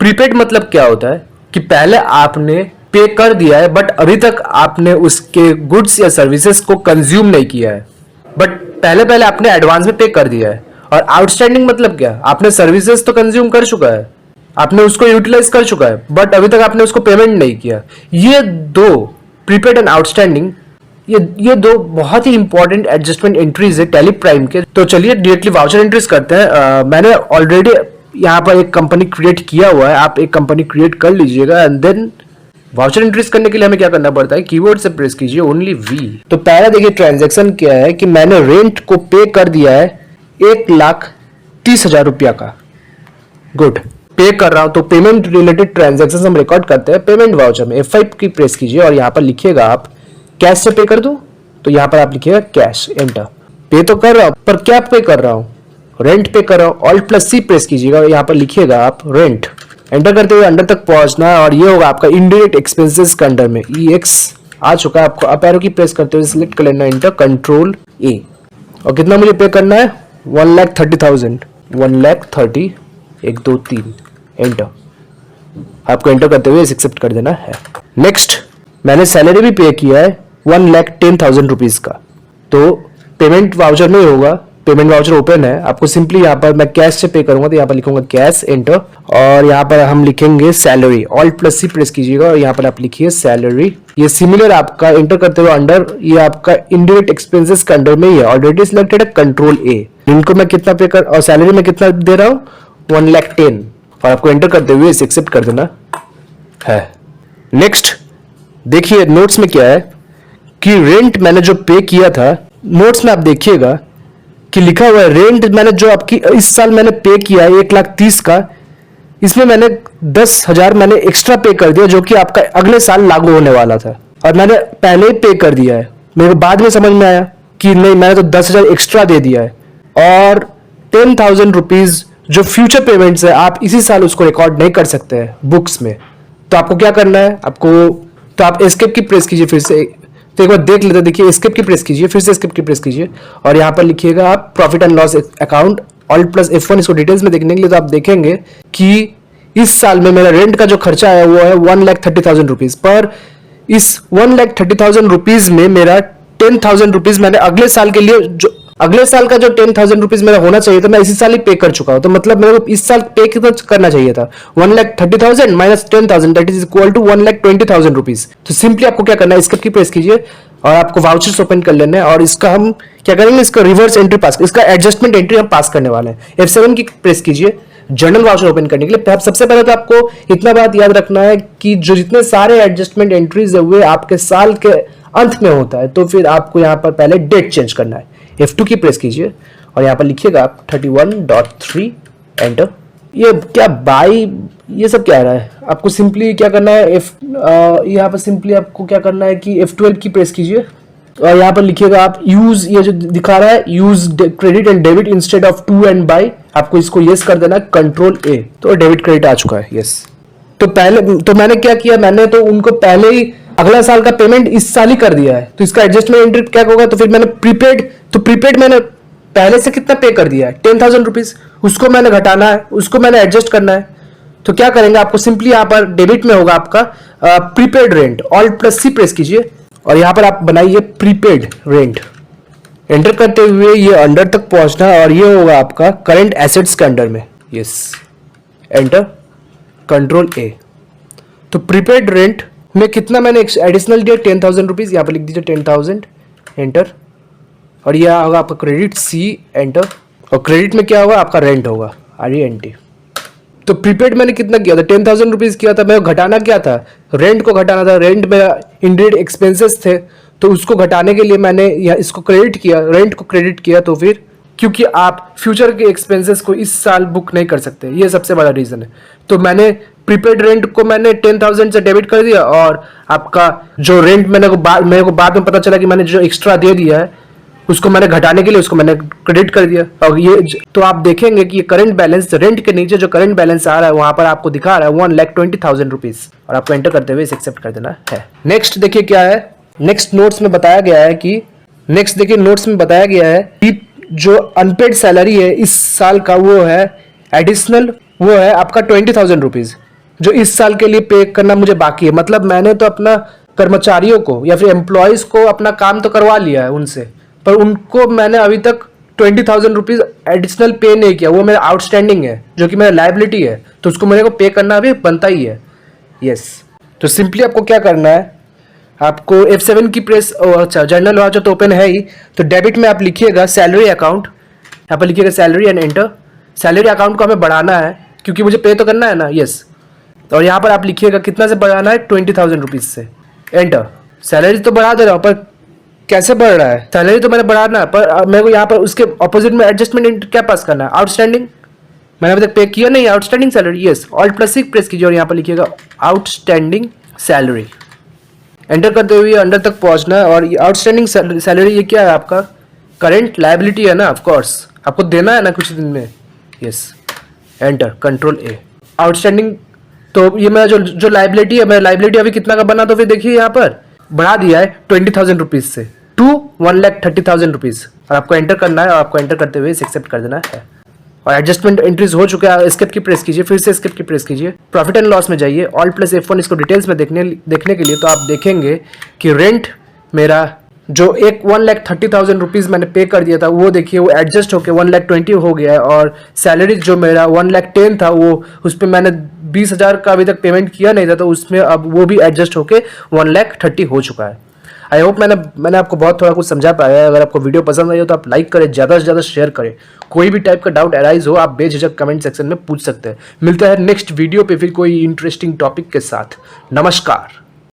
Prepaid मतलब क्या होता है कि पहले आपने पे कर दिया है बट अभी तक आपने उसके गुड्स या सर्विसेज को कंज्यूम नहीं किया है, बट पहले पहले आपने एडवांस में पे कर दिया है। और आउटस्टैंडिंग मतलब क्या, आपने सर्विसेज तो कंज्यूम कर चुका है, आपने उसको यूटिलाइज कर चुका है, बट अभी तक आपने उसको पेमेंट नहीं किया। ये दो, प्रीपेड एंड आउटस्टैंडिंग, ये दो बहुत ही इंपॉर्टेंट एडजस्टमेंट एंट्रीज है टैली प्राइम के। तो चलिए डायरेक्टली वाउचर एंट्रीज करते हैं। मैंने ऑलरेडी यहाँ पर एक कंपनी क्रिएट किया हुआ है, आप एक कंपनी क्रिएट कर लीजिएगा एंड देन वाउचर एंट्रीज करने के लिए हमें क्या करना पड़ता है, कीवर्ड से प्रेस कीजिए ओनली वी। तो पहला देखिए ट्रांजैक्शन क्या है कि मैंने रेंट को पे कर दिया है 1,30,000 रुपया का। गुड, पे कर रहा हूं तो पेमेंट रिलेटेड ट्रांजैक्शन हम रिकॉर्ड करते हैं पेमेंट वाउचर में। F5 की प्रेस कीजिए और यहाँ पर लिखिएगा आप कैश से पे कर दूं, तो यहाँ पर आप लिखिएगा कैश, एंटर। पे तो कर रहा हूं पर क्या पे कर रहा हूं, रेंट पे कर रहा हूं। Alt+C प्रेस कीजिएगा और यहाँ पर लिखिएगा आप रेंट, एंटर करते हुए अंडर तक पहुंचना है और ये होगा आपका इनडायरेक्ट एक्सपेंसेस के अंडर में EX आ चुका है। आपको अप एरो की प्रेस करते हुए सिलेक्ट कर लेना है, एंटर, कंट्रोल A। और कितना मुझे पे करना है, 1,30,000, 1,30,000, 1 2 3, एंटर। आपको एंटर करते हुए एक्सेप्ट कर देना है। नेक्स्ट, मैंने सैलरी भी पे किया है 1,10,000 रुपीज का, तो पेमेंट वाउचर में होगा, पेमेंट वाउचर ओपन है। आपको सिंपली यहाँ पर मैं कैश से पे करूंगा तो यहाँ पर लिखूंगा कैश, एंटर। और यहाँ पर हम लिखेंगे सैलरी, Alt+C प्रेस कीजिएगा और यहाँ पर आप लिखिए सैलरी। ये सिमिलर आपका एंटर करते हुए अंडर, ये आपका इनडायरेक्ट एक्सपेंसेस के अंडर में ही है, ऑलरेडी सिलेक्टेड है, कंट्रोल A। इनको मैं कितना पे कर और सैलरी में कितना दे रहा हूँ, 1,10,000, और आपको एंटर करते हुए इसे एक्सेप्ट कर देना है। नेक्स्ट देखिए नोट्स में क्या है कि रेंट मैंने जो पे किया था, नोट्स में आप देखिएगा कि लिखा हुआ है रेंट मैंने जो आपकी इस साल मैंने पे किया है 1,30,000 का, इसमें मैंने 10,000 मैंने एक्स्ट्रा पे कर दिया जो कि आपका अगले साल लागू होने वाला था, और मैंने पहले ही पे कर दिया है। मेरे को बाद में समझ में आया कि नहीं, मैंने तो 10,000 एक्स्ट्रा दे दिया है। और 10,000 रुपीज जो फ्यूचर पेमेंट्स है आप इसी साल उसको रिकॉर्ड नहीं कर सकते हैं बुक्स में। तो आपको क्या करना है, तो आप एस्केप की प्रेस कीजिए फिर से, तो एक बार देख लेते हैं। देखिए एस्केप की प्रेस कीजिए, फिर से एस्केप की प्रेस कीजिए और यहाँ पर लिखिएगा आप profit and loss account, Alt+F1 इसको डिटेल्स में देखने के लिए। तो आप देखेंगे कि इस साल में मेरा रेंट का जो खर्चा है वो है 1,30,000 रुपीज, पर इस 1,30,000 रुपीज में मेरा 10,000 रुपीज मैंने अगले साल के लिए, जो अगले साल का जो 10,000 रुपीज मेरा होना चाहिए था, मैं इसी साल ही पे कर चुका हूं। तो मतलब मेरे को इस साल पे कितना करना चाहिए था, 1,30,000 minus 10,000 that is equal to 1,20,000 rupees. तो सिंपली आपको क्या करना है, इसके की प्रेस कीजिए और आपको वाउचर्स ओपन कर लेना है और इसका हम क्या करेंगे, इसका रिवर्स एंट्री पास, इसका एडजस्टमेंट एंट्री हम पास करने वाले हैं। F7 की प्रेस कीजिए जर्नल वाउचर ओपन करने के लिए। सबसे पहले तो आपको इतना बात याद रखना है कि जो जितने सारे एडजस्टमेंट एंट्रीज है वो आपके साल के अंत में होता है, तो फिर आपको यहाँ पर पहले डेट चेंज करना है। F2 की प्रेस कीजिए और यहाँ पर लिखिएगा आप 31.3, एंटर। ये क्या बाई, ये सब क्या आ रहा है, आपको सिंपली क्या करना है, यहाँ पर सिंपली आपको क्या करना है कि F12 की प्रेस कीजिए और यहाँ पर लिखिएगा आप यूज, ये जो दिखा रहा है use credit and debit instead of to and by, आपको इसको यस कर देना, कंट्रोल A। तो डेबिट क्रेडिट आ चुका है, यस। तो पहले तो मैंने क्या किया, मैंने तो उनको पहले ही अगला साल का पेमेंट इस साल ही कर दिया है, तो इसका एडजस्टमेंट एंट्री क्या होगा, तो फिर मैंने प्रीपेड मैंने पहले से कितना पे कर दिया है, 10,000 रुपीज, उसको मैंने घटाना है, उसको मैंने एडजस्ट करना है। तो क्या करेंगे, आपको सिंपली यहाँ पर डेबिट में होगा आपका प्रीपेड रेंट, Alt+C प्रेस कीजिए और यहाँ पर आप बनाइए प्रीपेड रेंट, एंटर करते हुए ये अंडर तक पहुंचना और ये होगा आपका करंट एसेट्स के अंडर में, यस, एंटर, कंट्रोल A। तो प्रीपेड रेंट में कितना मैंने एडिशनल दिया, 10,000 रुपीज, यहाँ पर लिख दीजिए 10,000, एंटर। और यह होगा आपका क्रेडिट C, एंटर। और क्रेडिट में क्या होगा, आपका रेंट होगा, RENT। तो प्रीपेड मैंने कितना किया था, 10,000 रुपीज किया था, मैं घटाना क्या था, रेंट को घटाना था। रेंट में इनडायरेक्ट एक्सपेंसेस थे तो उसको घटाने के लिए मैंने इसको क्रेडिट किया, रेंट को क्रेडिट किया। तो फिर क्योंकि आप फ्यूचर के एक्सपेंसेस को इस साल बुक नहीं कर सकते, ये सबसे बड़ा रीजन है। तो मैंने प्रीपेड रेंट को मैंने 10,000 से डेबिट कर दिया और आपका जो रेंट मेरे को बाद में पता चला कि मैंने जो एक्स्ट्रा दे दिया है उसको मैंने घटाने के लिए उसको मैंने क्रेडिट कर दिया। और ये तो आप देखेंगे कि ये करंट बैलेंस, रेंट के नीचे जो करंट बैलेंस आ रहा है वहां पर आपको दिखा रहा है 1,20,000 रुपीज, और आपको एंटर करते हुए इसे एक्सेप्ट कर देना है। नेक्स्ट देखिए क्या है, नेक्स्ट नोट्स में बताया गया है कि जो अनपेड सैलरी है इस साल का वो है एडिशनल, वो है आपका 20,000 रुपीज। जो इस साल के लिए पे करना मुझे बाकी है। मतलब मैंने तो अपना कर्मचारियों को या फिर एम्प्लॉयज को अपना काम तो करवा लिया है उनसे, पर उनको मैंने अभी तक 20,000 रुपीज एडिशनल पे नहीं किया। वो मेरा आउटस्टैंडिंग है जो कि मेरा लाइबिलिटी है, तो उसको मेरे को पे करना अभी बनता ही है। यस, तो सिंपली आपको क्या करना है, आपको F7 की प्रेस, अच्छा जर्नल वाचर तो ओपन है ही, तो डेबिट में आप लिखिएगा सैलरी अकाउंट, यहाँ पर लिखिएगा salary and enter. Salary account को हमें बढ़ाना है क्योंकि मुझे पे तो करना है ना। यस, और यहाँ पर आप लिखिएगा कितना से बढ़ाना है, 20,000 रुपीज से, एंटर। सैलरी तो बढ़ा दे रहा हूँ पर कैसे बढ़ रहा है, सैलरी तो मैंने बढ़ाना है पर मेरे को यहाँ पर उसके ऑपोजिट में एडजस्टमेंट क्या पास करना है, आउटस्टैंडिंग। मैंने अभी तक पे किया नहीं outstanding salary. Yes, Alt+C press कीजिए और यहाँ पर लिखिएगा आउटस्टैंडिंग सैलरी। एंटर करते हुए अंडर तक पहुँचना है। और आउटस्टैंडिंग सैलरी ये क्या है, आपका करेंट लाइबिलिटी है ना, ऑफकोर्स आपको देना है ना कुछ दिन में। Yes, enter, Ctrl+A। आउटस्टैंडिंग, तो ये मेरा जो लाइबिलिटी है, मेरा लाइबिलिटी अभी कितना का बना, तो फिर देखिए यहाँ पर बढ़ा दिया है 20,000 रुपीज से टू 1,30,000 रुपीज। और आपको एंटर करना है और आपको एंटर करते हुए इसे एक्सेप्ट कर देना है। और एडजस्टमेंट एंट्रीज हो चुका है, एस्केप की प्रेस कीजिए, फिर से एस्केप की प्रेस कीजिए, प्रॉफिट एंड लॉस में जाइए, Alt+F1 इसको डिटेल्स में देखने के लिए। तो आप देखेंगे कि रेंट मेरा जो 1,30,000 रुपीज मैंने पे कर दिया था, वो देखिए वो एडजस्ट होकर 1,20,000 हो गया है। और सैलरी जो मेरा 1,10,000 था, वो उस पर मैंने 20,000 का अभी तक पेमेंट किया नहीं था, तो उसमें अब वो भी एडजस्ट होकर 1,30,000 हो चुका है। आई होप मैंने आपको बहुत थोड़ा कुछ समझा पाया है। अगर आपको वीडियो पसंद आई हो तो आप लाइक करें, ज़्यादा से ज़्यादा शेयर करें। कोई भी टाइप का डाउट अराइज हो आप बेझिझक कमेंट सेक्शन में पूछ सकते हैं। मिलता है नेक्स्ट वीडियो पे फिर कोई इंटरेस्टिंग टॉपिक के साथ। नमस्कार।